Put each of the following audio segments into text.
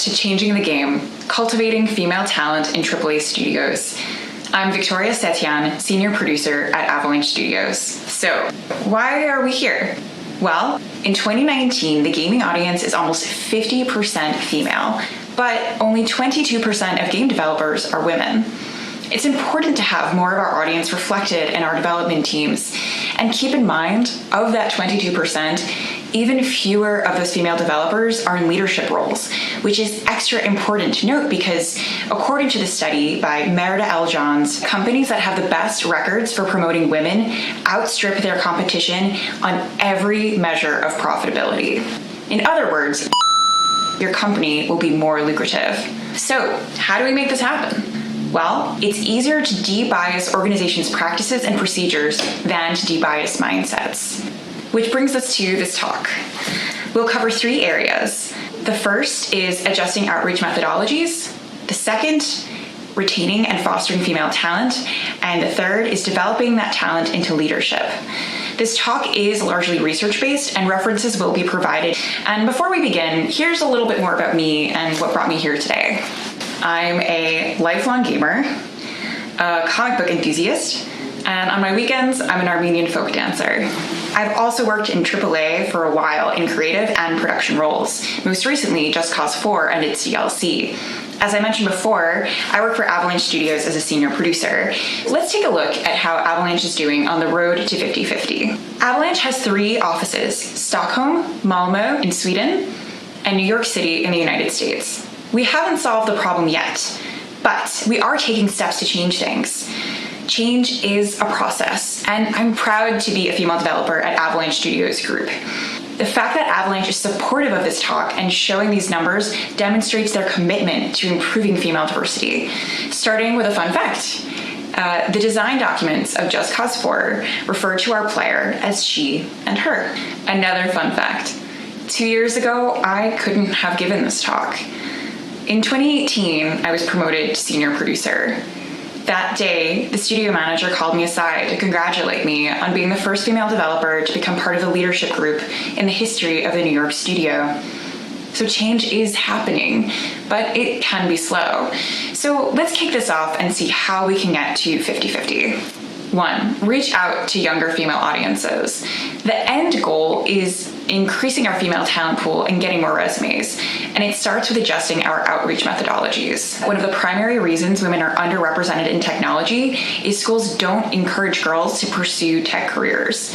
to Changing the Game, Cultivating Female Talent in AAA Studios. I'm Victoria Setian, Senior Producer at Avalanche Studios. So, why are we here? Well, in 2019, the gaming audience is almost 50% female, but only 22% of game developers are women. It's important to have more of our audience reflected in our development teams, and keep in mind, of that 22%, even fewer of those female developers are in leadership roles, which is extra important to note because, according to the study by Merida L. Johns, companies that have the best records for promoting women outstrip their competition on every measure of profitability. In other words, your company will be more lucrative. So, how do we make this happen? Well, it's easier to de-bias organizations' practices and procedures than to de-bias mindsets. Which brings us to this talk. We'll cover 3 areas. The first is adjusting outreach methodologies. The second, retaining and fostering female talent. And the third is developing that talent into leadership. This talk is largely research-based and references will be provided. And before we begin, here's a little bit more about me and what brought me here today. I'm a lifelong gamer, a comic book enthusiast, and on my weekends, I'm an Armenian folk dancer. I've also worked in AAA for a while in creative and production roles, most recently Just Cause 4 and its DLC. As I mentioned before, I work for Avalanche Studios as a senior producer. Let's take a look at how Avalanche is doing on the road to 50-50. Avalanche has 3 offices: Stockholm, Malmö in Sweden, and New York City in the United States. We haven't solved the problem yet, but we are taking steps to change things. Change is a process, and I'm proud to be a female developer at Avalanche Studios Group. The fact that Avalanche is supportive of this talk and showing these numbers demonstrates their commitment to improving female diversity. Starting with a fun fact. The design documents of Just Cause 4 refer to our player as she and her. Another fun fact. 2 years ago, I couldn't have given this talk. In 2018, I was promoted to senior producer. That day, the studio manager called me aside to congratulate me on being the first female developer to become part of the leadership group in the history of the New York studio. So change is happening, but it can be slow. So let's kick this off and see how we can get to 50-50. 1, reach out to younger female audiences. The end goal is increasing our female talent pool and getting more resumes, and it starts with adjusting our outreach methodologies. One of the primary reasons women are underrepresented in technology is schools don't encourage girls to pursue tech careers.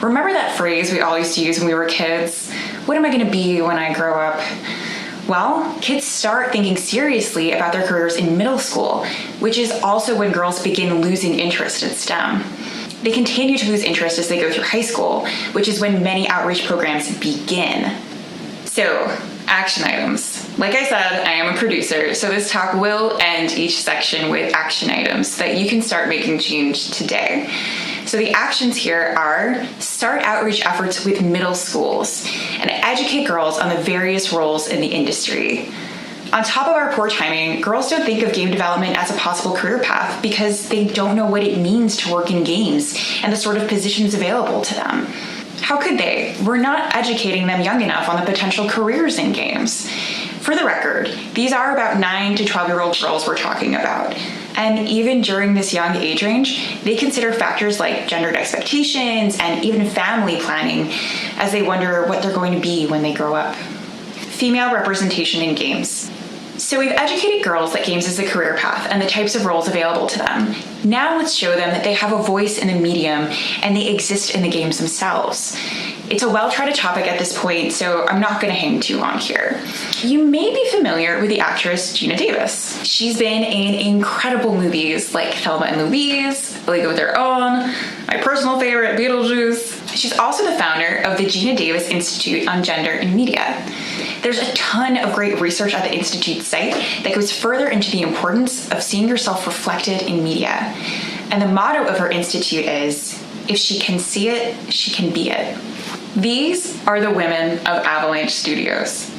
Remember that phrase we all used to use when we were kids? What am I going to be when I grow up? Well, kids start thinking seriously about their careers in middle school, which is also when girls begin losing interest in STEM. They continue to lose interest as they go through high school, which is when many outreach programs begin. So, action items. Like I said, I am a producer, so this talk will end each section with action items so that you can start making change today. So the actions here are: start outreach efforts with middle schools and educate girls on the various roles in the industry. On top of our poor timing, girls don't think of game development as a possible career path because they don't know what it means to work in games and the sort of positions available to them. How could they? We're not educating them young enough on the potential careers in games. For the record, these are about 9 to 12-year-old girls we're talking about. And even during this young age range, they consider factors like gendered expectations and even family planning as they wonder what they're going to be when they grow up. Female representation in games. So we've educated girls that games is a career path and the types of roles available to them. Now let's show them that they have a voice in the medium and they exist in the games themselves. It's a well-trodden topic at this point, so I'm not going to hang too long here. You may be familiar with the actress Geena Davis. She's been in incredible movies like Thelma and Louise, A League of Their Own, my personal favorite, Beetlejuice. She's also the founder of the Geena Davis Institute on Gender in Media. There's a ton of great research at the Institute's site that goes further into the importance of seeing yourself reflected in media. And the motto of her institute is, if she can see it, she can be it. These are the women of Avalanche Studios.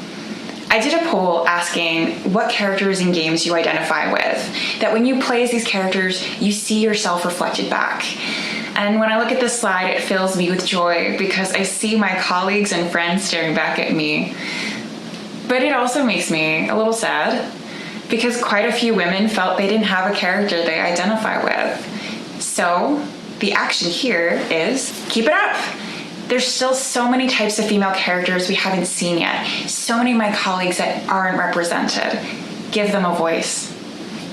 I did a poll asking what characters in games you identify with, that when you play as these characters, you see yourself reflected back. And when I look at this slide, it fills me with joy because I see my colleagues and friends staring back at me. But it also makes me a little sad because quite a few women felt they didn't have a character they identify with. So the action here is keep it up. There's still so many types of female characters we haven't seen yet. So many of my colleagues that aren't represented. Give them a voice.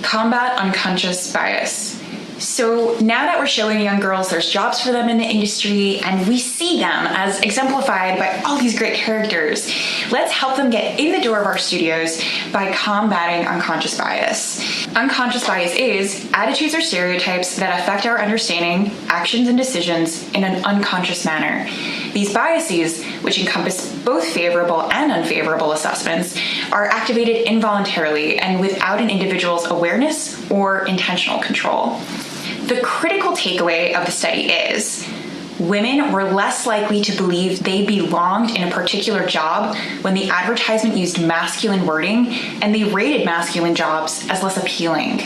Combat unconscious bias. So now that we're showing young girls there's jobs for them in the industry and we see them as exemplified by all these great characters, let's help them get in the door of our studios by combating unconscious bias. Unconscious bias is attitudes or stereotypes that affect our understanding, actions, and decisions in an unconscious manner. These biases, which encompass both favorable and unfavorable assessments, are activated involuntarily and without an individual's awareness or intentional control. The critical takeaway of the study is women were less likely to believe they belonged in a particular job when the advertisement used masculine wording, and they rated masculine jobs as less appealing.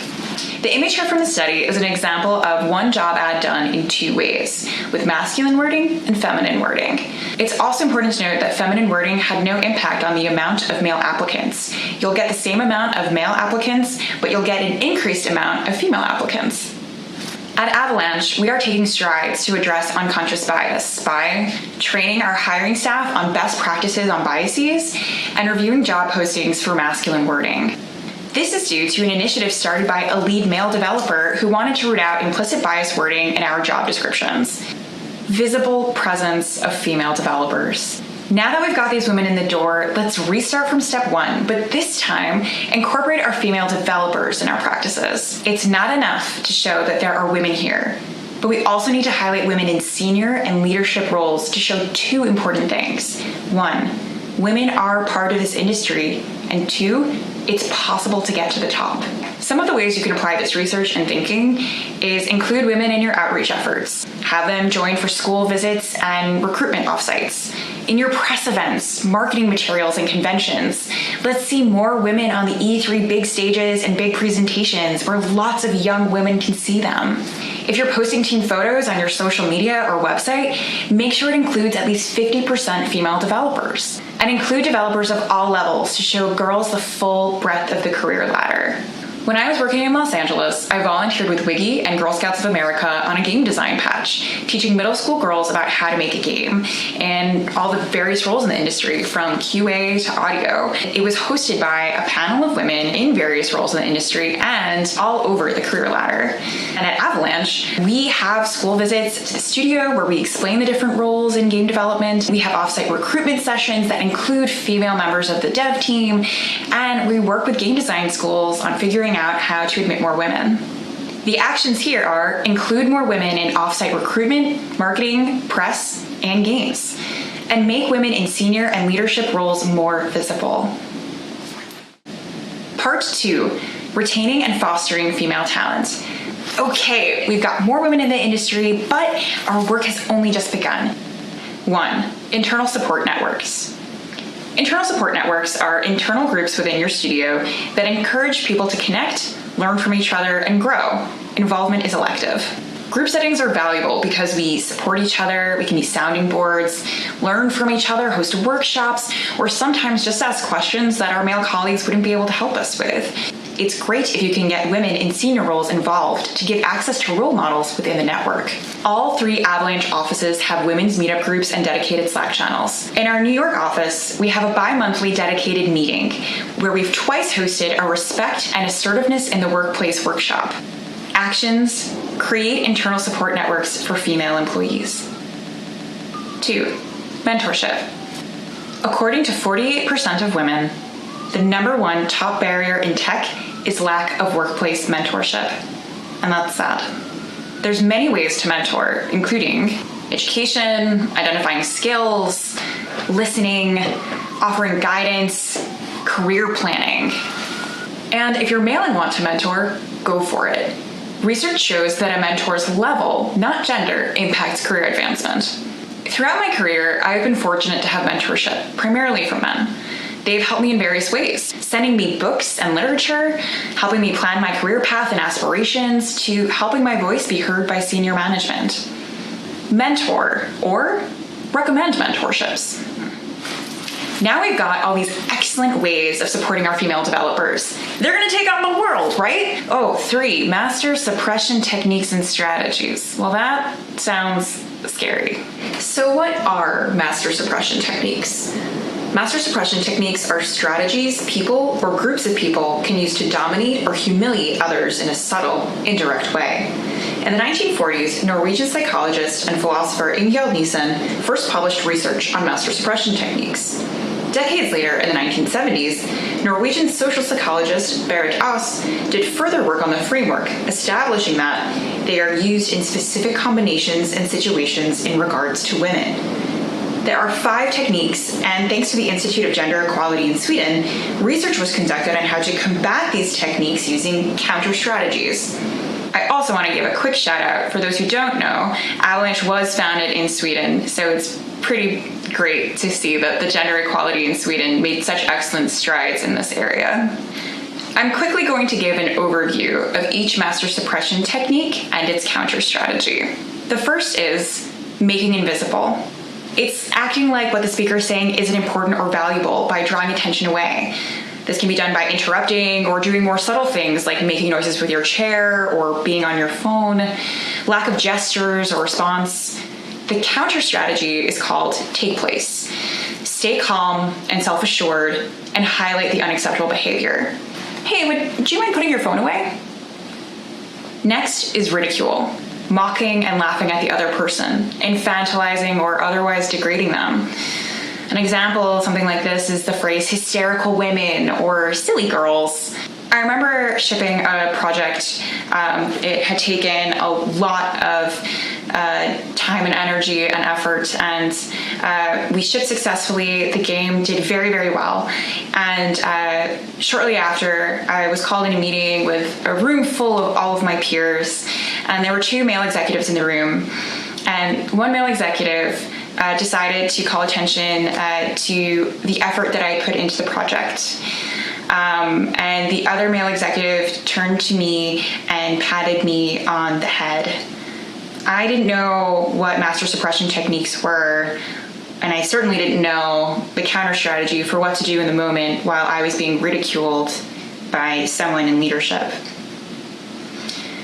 The image here from the study is an example of one job ad done in two ways, with masculine wording and feminine wording. It's also important to note that feminine wording had no impact on the amount of male applicants. You'll get the same amount of male applicants, but you'll get an increased amount of female applicants. At Avalanche, we are taking strides to address unconscious bias by training our hiring staff on best practices on biases and reviewing job postings for masculine wording. This is due to an initiative started by a lead male developer who wanted to root out implicit bias wording in our job descriptions. Visible presence of female developers. Now that we've got these women in the door, let's restart from step one, but this time, incorporate our female developers in our practices. It's not enough to show that there are women here, but we also need to highlight women in senior and leadership roles to show two important things. One, women are part of this industry, and two, it's possible to get to the top. Some of the ways you can apply this research and thinking is include women in your outreach efforts. Have them join for school visits and recruitment offsites. In your press events, marketing materials, and conventions, let's see more women on the E3 big stages and big presentations where lots of young women can see them. If you're posting team photos on your social media or website, make sure it includes at least 50% female developers. And include developers of all levels to show girls the full breadth of the career ladder. When I was working in Los Angeles, I volunteered with Wiggy and Girl Scouts of America on a game design patch, teaching middle school girls about how to make a game and all the various roles in the industry, from QA to audio. It was hosted by a panel of women in various roles in the industry and all over the career ladder. And at Avalanche, we have school visits to the studio where we explain the different roles in game development. We have offsite recruitment sessions that include female members of the dev team, and we work with game design schools on figuring out how to admit more women. The actions here are include more women in offsite recruitment, marketing, press, and games, and make women in senior and leadership roles more visible. Part 2, retaining and fostering female talent. Okay, we've got more women in the industry, but our work has only just begun. 1, internal support networks. Internal support networks are internal groups within your studio that encourage people to connect, learn from each other, and grow. Involvement is elective. Group settings are valuable because we support each other, we can be sounding boards, learn from each other, host workshops, or sometimes just ask questions that our male colleagues wouldn't be able to help us with. It's great if you can get women in senior roles involved to give access to role models within the network. All 3 Avalanche offices have women's meetup groups and dedicated Slack channels. In our New York office, we have a bi-monthly dedicated meeting where we've twice hosted a respect and assertiveness in the workplace workshop. Actions: create internal support networks for female employees. 2, mentorship. According to 48% of women, the #1 top barrier in tech is lack of workplace mentorship. And that's sad. There's many ways to mentor, including education, identifying skills, listening, offering guidance, career planning. And if you're male and want to mentor, go for it. Research shows that a mentor's level, not gender, impacts career advancement. Throughout my career, I've been fortunate to have mentorship, primarily from men. They've helped me in various ways, sending me books and literature, helping me plan my career path and aspirations, to helping my voice be heard by senior management. Mentor or recommend mentorships. Now we've got all these excellent ways of supporting our female developers. They're gonna take on the world, right? Oh, 3, master suppression techniques and strategies. Well, that sounds scary. So what are master suppression techniques? Master suppression techniques are strategies people or groups of people can use to dominate or humiliate others in a subtle, indirect way. In the 1940s, Norwegian psychologist and philosopher Ingjald Nielsen first published research on master suppression techniques. Decades later, in the 1970s, Norwegian social psychologist Berit Aas did further work on the framework, establishing that they are used in specific combinations and situations in regards to women. There are 5 techniques, and thanks to the Institute of Gender Equality in Sweden, research was conducted on how to combat these techniques using counter strategies. I also want to give a quick shout out for those who don't know, Avalanche was founded in Sweden, so it's pretty great to see that the gender equality in Sweden made such excellent strides in this area. I'm quickly going to give an overview of each master suppression technique and its counter strategy. The first is making invisible. It's acting like what the speaker is saying isn't important or valuable by drawing attention away. This can be done by interrupting or doing more subtle things like making noises with your chair or being on your phone, lack of gestures or response. The counter strategy is called take place. Stay calm and self-assured and highlight the unacceptable behavior. Hey, would you mind putting your phone away? Next is ridicule. Mocking and laughing at the other person, infantilizing or otherwise degrading them. An example of something like this is the phrase hysterical women or silly girls. I remember shipping a project. It had taken a lot of time and energy and effort, and we shipped successfully. The game did very, very well. And shortly after, I was called in a meeting with a room full of all of my peers, and there were 2 male executives in the room. And one male executive decided to call attention to the effort that I put into the project. And the other male executive turned to me and patted me on the head. I didn't know what master suppression techniques were, and I certainly didn't know the counter strategy for what to do in the moment while I was being ridiculed by someone in leadership.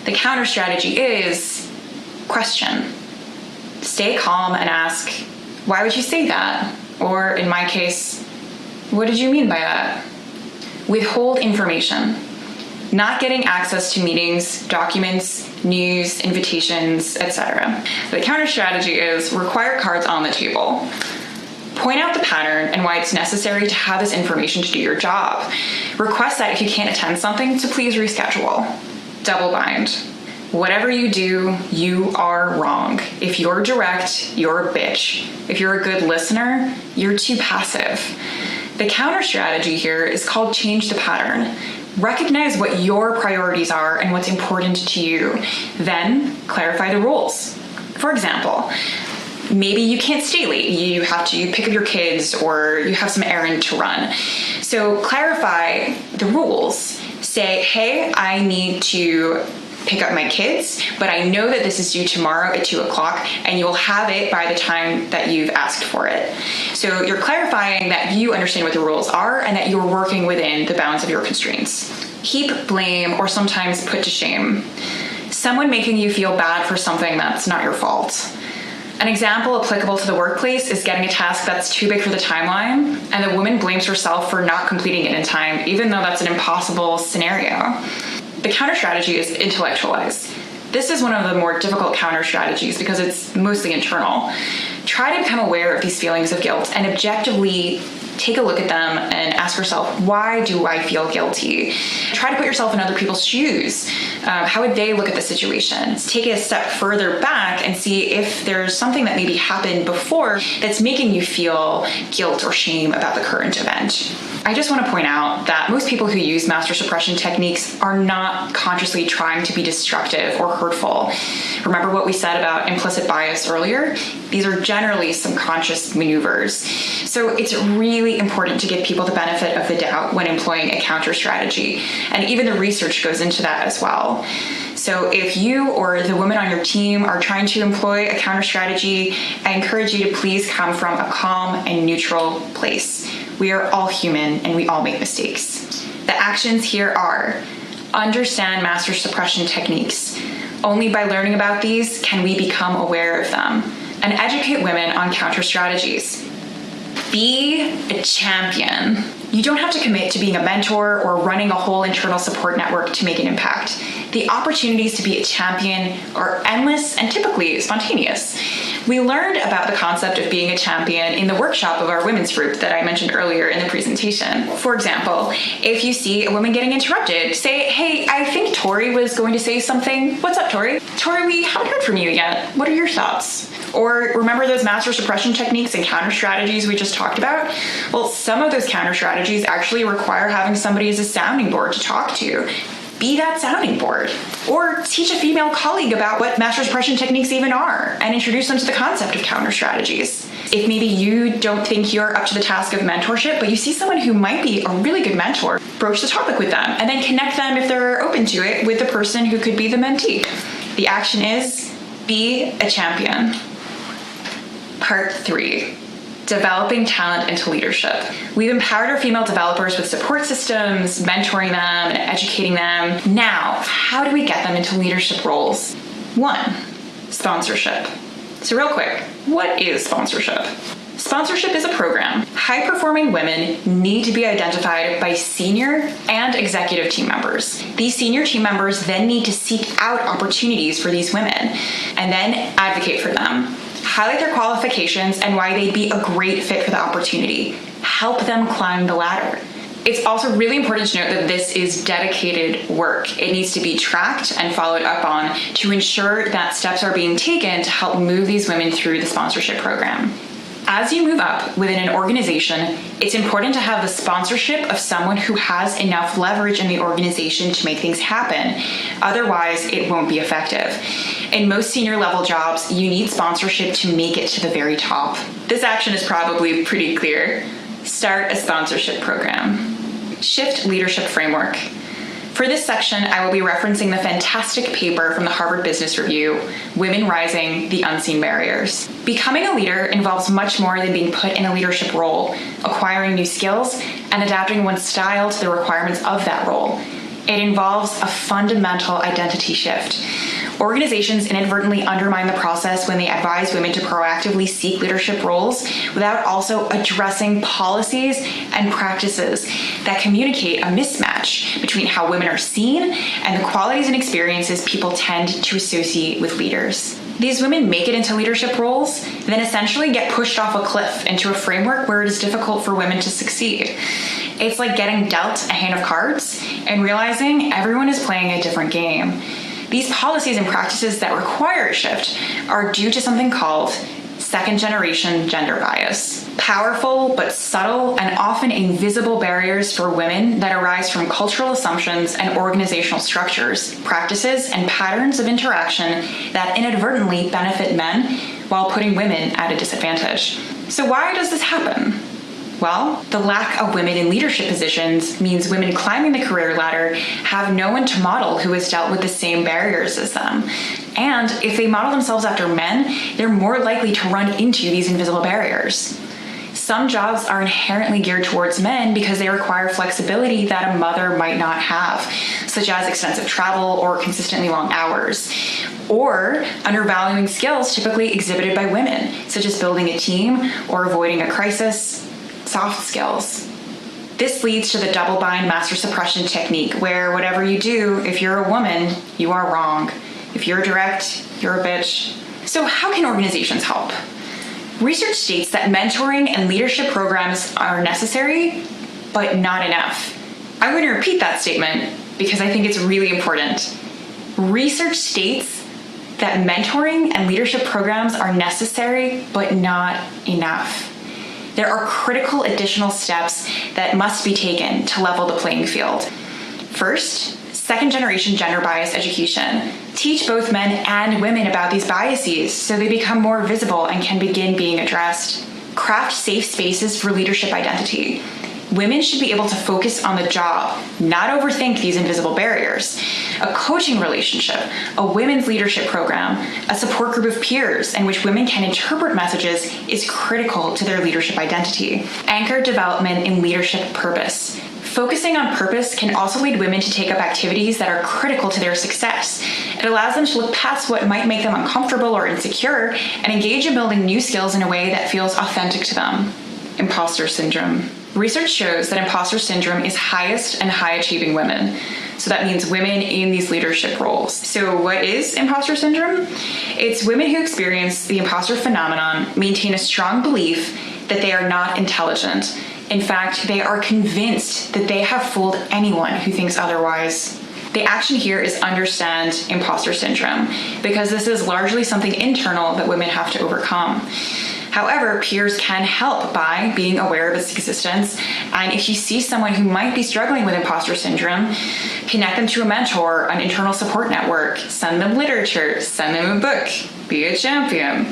The counter strategy is question. Stay calm and ask, why would you say that? Or in my case, what did you mean by that? Withhold information. Not getting access to meetings, documents, news, invitations, etc. The counter strategy is require cards on the table. Point out the pattern and why it's necessary to have this information to do your job. Request that if you can't attend something to please reschedule. Double bind. Whatever you do, you are wrong. If you're direct, you're a bitch. If you're a good listener, you're too passive. The counter strategy here is called change the pattern. Recognize what your priorities are and what's important to you. Then clarify the rules. For example, maybe you can't stay late. You have to pick up your kids or you have some errand to run. So clarify the rules. Say, hey, I need to pick up my kids, but I know that this is due tomorrow at 2 o'clock and you will have it by the time that you've asked for it. So you're clarifying that you understand what the rules are and that you're working within the bounds of your constraints. Heap blame or sometimes put to shame. Someone making you feel bad for something that's not your fault. An example applicable to the workplace is getting a task that's too big for the timeline, and the woman blames herself for not completing it in time, even though that's an impossible scenario. The counter strategy is intellectualize. This is one of the more difficult counter strategies because it's mostly internal. Try to become aware of these feelings of guilt and objectively take a look at them and ask yourself, why do I feel guilty? Try to put yourself in other people's shoes. How would they look at the situation? Take it a step further back and see if there's something that maybe happened before that's making you feel guilt or shame about the current event. I just want to point out that most people who use master suppression techniques are not consciously trying to be destructive or hurtful. Remember what we said about implicit bias earlier? These are generally subconscious maneuvers. So it's really important to give people the benefit of the doubt when employing a counter strategy. And even the research goes into that as well. So if you or the women on your team are trying to employ a counter strategy, I encourage you to please come from a calm and neutral place. We are all human and we all make mistakes. The actions here are: understand master suppression techniques. Only by learning about these can we become aware of them, and educate women on counter strategies. Be a champion. You don't have to commit to being a mentor or running a whole internal support network to make an impact. The opportunities to be a champion are endless and typically spontaneous. We learned about the concept of being a champion in the workshop of our women's group that I mentioned earlier in the presentation. For example, if you see a woman getting interrupted, say, "Hey, I think Tori was going to say something. What's up, Tori? Tori, we haven't heard from you yet. What are your thoughts?" Or remember those master suppression techniques and counter strategies we just talked about? Well, some of those counter strategies actually require having somebody as a sounding board to talk to. Be that sounding board. Or teach a female colleague about what master suppression techniques even are and introduce them to the concept of counter strategies. If maybe you don't think you're up to the task of mentorship, but you see someone who might be a really good mentor, broach the topic with them and then connect them, if they're open to it, with the person who could be the mentee. The action is: be a champion. Part 3. Developing talent into leadership. We've empowered our female developers with support systems, mentoring them, and educating them. Now, how do we get them into leadership roles? 1. Sponsorship. So real quick, what is sponsorship? Sponsorship is a program. High-performing women need to be identified by senior and executive team members. These senior team members then need to seek out opportunities for these women and then advocate for them. Highlight their qualifications and why they'd be a great fit for the opportunity. Help them climb the ladder. It's also really important to note that this is dedicated work. It needs to be tracked and followed up on to ensure that steps are being taken to help move these women through the sponsorship program. As you move up within an organization, it's important to have the sponsorship of someone who has enough leverage in the organization to make things happen. Otherwise, it won't be effective. In most senior level jobs, you need sponsorship to make it to the very top. This action is probably pretty clear. Start a sponsorship program. Shift leadership framework. For this section, I will be referencing the fantastic paper from the Harvard Business Review, Women Rising: The Unseen Barriers. Becoming a leader involves much more than being put in a leadership role, acquiring new skills, and adapting one's style to the requirements of that role. It involves a fundamental identity shift. Organizations inadvertently undermine the process when they advise women to proactively seek leadership roles without also addressing policies and practices that communicate a mismatch between how women are seen and the qualities and experiences people tend to associate with leaders. These women make it into leadership roles, then essentially get pushed off a cliff into a framework where it is difficult for women to succeed. It's like getting dealt a hand of cards and realizing everyone is playing a different game. These policies and practices that require a shift are due to something called second-generation gender bias. Powerful but subtle and often invisible barriers for women that arise from cultural assumptions and organizational structures, practices, and patterns of interaction that inadvertently benefit men while putting women at a disadvantage. So why does this happen? Well, the lack of women in leadership positions means women climbing the career ladder have no one to model who has dealt with the same barriers as them. And if they model themselves after men, they're more likely to run into these invisible barriers. Some jobs are inherently geared towards men because they require flexibility that a mother might not have, such as extensive travel or consistently long hours, or undervaluing skills typically exhibited by women, such as building a team or avoiding a crisis. Soft skills. This leads to the double bind master suppression technique, where whatever you do, if you're a woman, you are wrong. If you're direct, you're a bitch. So how can organizations help? Research states that mentoring and leadership programs are necessary, but not enough. I'm going to repeat that statement because I think it's really important. Research states that mentoring and leadership programs are necessary, but not enough. There are critical additional steps that must be taken to level the playing field. First, second-generation gender bias education. Teach both men and women about these biases so they become more visible and can begin being addressed. Craft safe spaces for leadership identity. Women should be able to focus on the job, not overthink these invisible barriers. A coaching relationship, a women's leadership program, a support group of peers in which women can interpret messages is critical to their leadership identity. Anchor development in leadership purpose. Focusing on purpose can also lead women to take up activities that are critical to their success. It allows them to look past what might make them uncomfortable or insecure and engage in building new skills in a way that feels authentic to them. Imposter syndrome. Research shows that imposter syndrome is highest in high-achieving women. So that means women in these leadership roles. So what is imposter syndrome? It's women who experience the imposter phenomenon maintain a strong belief that they are not intelligent. In fact, they are convinced that they have fooled anyone who thinks otherwise. The action here is understand imposter syndrome, because this is largely something internal that women have to overcome. However, peers can help by being aware of its existence, and if you see someone who might be struggling with imposter syndrome, connect them to a mentor, an internal support network, send them literature, send them a book, be a champion.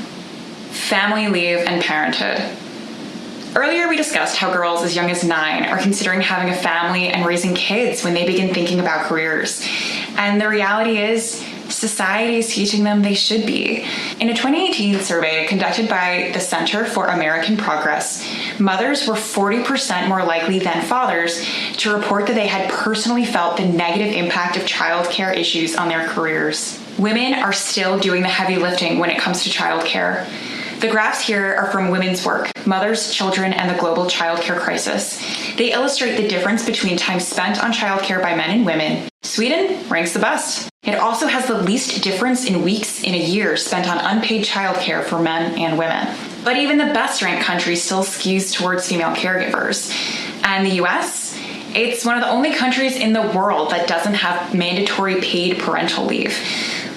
Family leave and parenthood. Earlier, we discussed how girls as young as 9 are considering having a family and raising kids when they begin thinking about careers. And the reality is, society is teaching them they should be. In a 2018 survey conducted by the Center for American Progress, mothers were 40% more likely than fathers to report that they had personally felt the negative impact of childcare issues on their careers. Women are still doing the heavy lifting when it comes to childcare. The graphs here are from Women's Work, Mothers, Children, and the Global Childcare Crisis. They illustrate the difference between time spent on childcare by men and women. Sweden ranks the best. It also has the least difference in weeks in a year spent on unpaid childcare for men and women. But even the best-ranked country still skews towards female caregivers. And the US? It's one of the only countries in the world that doesn't have mandatory paid parental leave.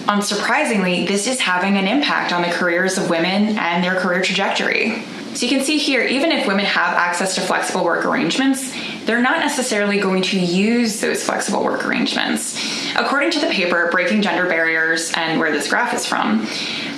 Unsurprisingly, this is having an impact on the careers of women and their career trajectory. So you can see here, even if women have access to flexible work arrangements, they're not necessarily going to use those flexible work arrangements. According to the paper, Breaking Gender Barriers, and where this graph is from,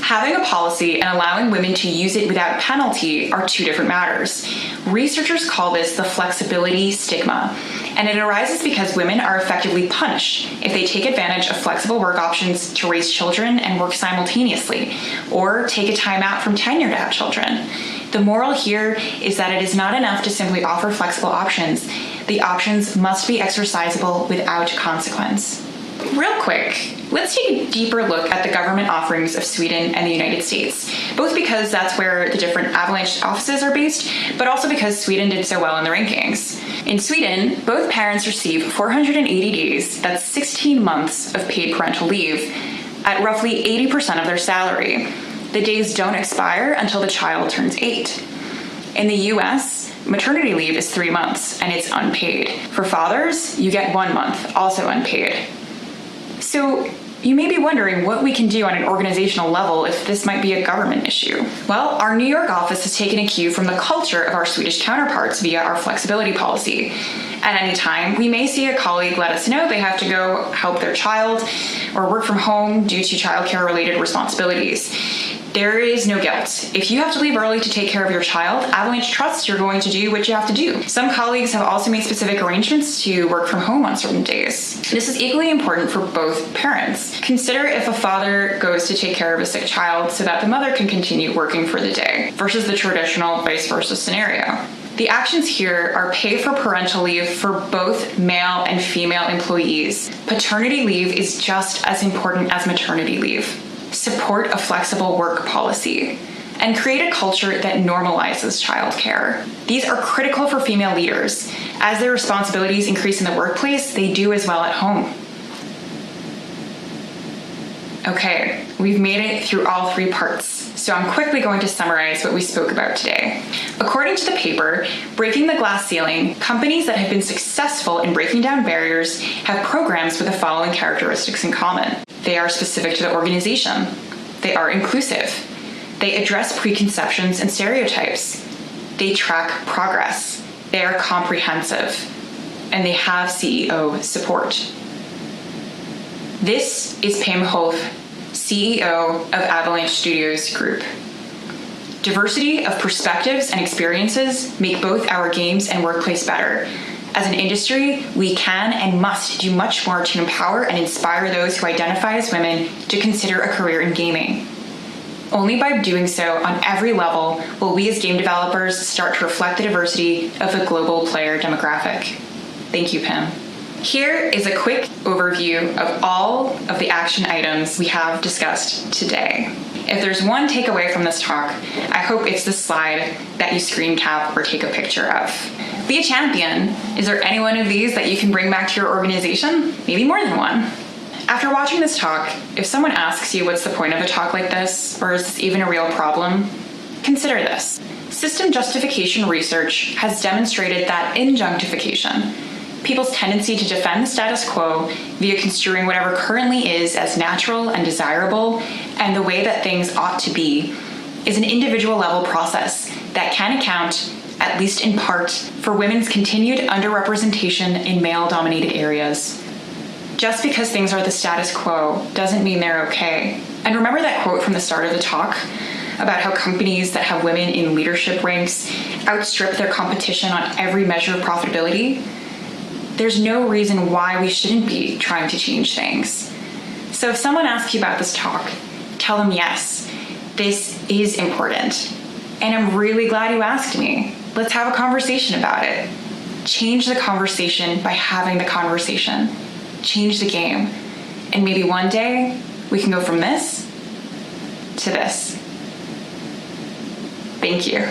having a policy and allowing women to use it without penalty are two different matters. Researchers call this the flexibility stigma, and it arises because women are effectively punished if they take advantage of flexible work options to raise children and work simultaneously, or take a time out from tenure to have children. The moral here is that it is not enough to simply offer flexible options. The options must be exercisable without consequence. Real quick, let's take a deeper look at the government offerings of Sweden and the United States, both because that's where the different Avalanche offices are based, but also because Sweden did so well in the rankings. In Sweden, both parents receive 480 days, that's 16 months of paid parental leave, at roughly 80% of their salary. The days don't expire until the child turns 8. In the US, maternity leave is 3 months, and it's unpaid. For fathers, you get 1 month, also unpaid. So you may be wondering what we can do on an organizational level if this might be a government issue. Well, our New York office has taken a cue from the culture of our Swedish counterparts via our flexibility policy. At any time, we may see a colleague let us know they have to go help their child or work from home due to childcare-related responsibilities. There is no guilt. If you have to leave early to take care of your child, Avalanche trusts you're going to do what you have to do. Some colleagues have also made specific arrangements to work from home on certain days. This is equally important for both parents. Consider if a father goes to take care of a sick child so that the mother can continue working for the day, versus the traditional vice versa scenario. The actions here are pay for parental leave for both male and female employees. Paternity leave is just as important as maternity leave. Support a flexible work policy, and create a culture that normalizes childcare. These are critical for female leaders. As their responsibilities increase in the workplace, they do as well at home. Okay, we've made it through all 3 parts, so I'm quickly going to summarize what we spoke about today. According to the paper, Breaking the Glass Ceiling, companies that have been successful in breaking down barriers have programs with the following characteristics in common. They are specific to the organization. They are inclusive. They address preconceptions and stereotypes. They track progress. They are comprehensive. And they have CEO support. This is Pim Hof, CEO of Avalanche Studios Group. Diversity of perspectives and experiences make both our games and workplace better. As an industry, we can and must do much more to empower and inspire those who identify as women to consider a career in gaming. Only by doing so on every level will we as game developers start to reflect the diversity of the global player demographic. Thank you, Pam. Here is a quick overview of all of the action items we have discussed today. If there's one takeaway from this talk, I hope it's the slide that you screen cap or take a picture of. Be a champion. Is there any one of these that you can bring back to your organization? Maybe more than one. After watching this talk, if someone asks you what's the point of a talk like this, or is this even a real problem, consider this. System justification research has demonstrated that injunctification, people's tendency to defend the status quo via construing whatever currently is as natural and desirable and the way that things ought to be, is an individual level process that can account, at least in part, for women's continued underrepresentation in male-dominated areas. Just because things are the status quo doesn't mean they're okay. And remember that quote from the start of the talk about how companies that have women in leadership ranks outstrip their competition on every measure of profitability? There's no reason why we shouldn't be trying to change things. So if someone asks you about this talk, tell them yes, this is important. And I'm really glad you asked me. Let's have a conversation about it. Change the conversation by having the conversation. Change the game. And maybe one day we can go from this to this. Thank you.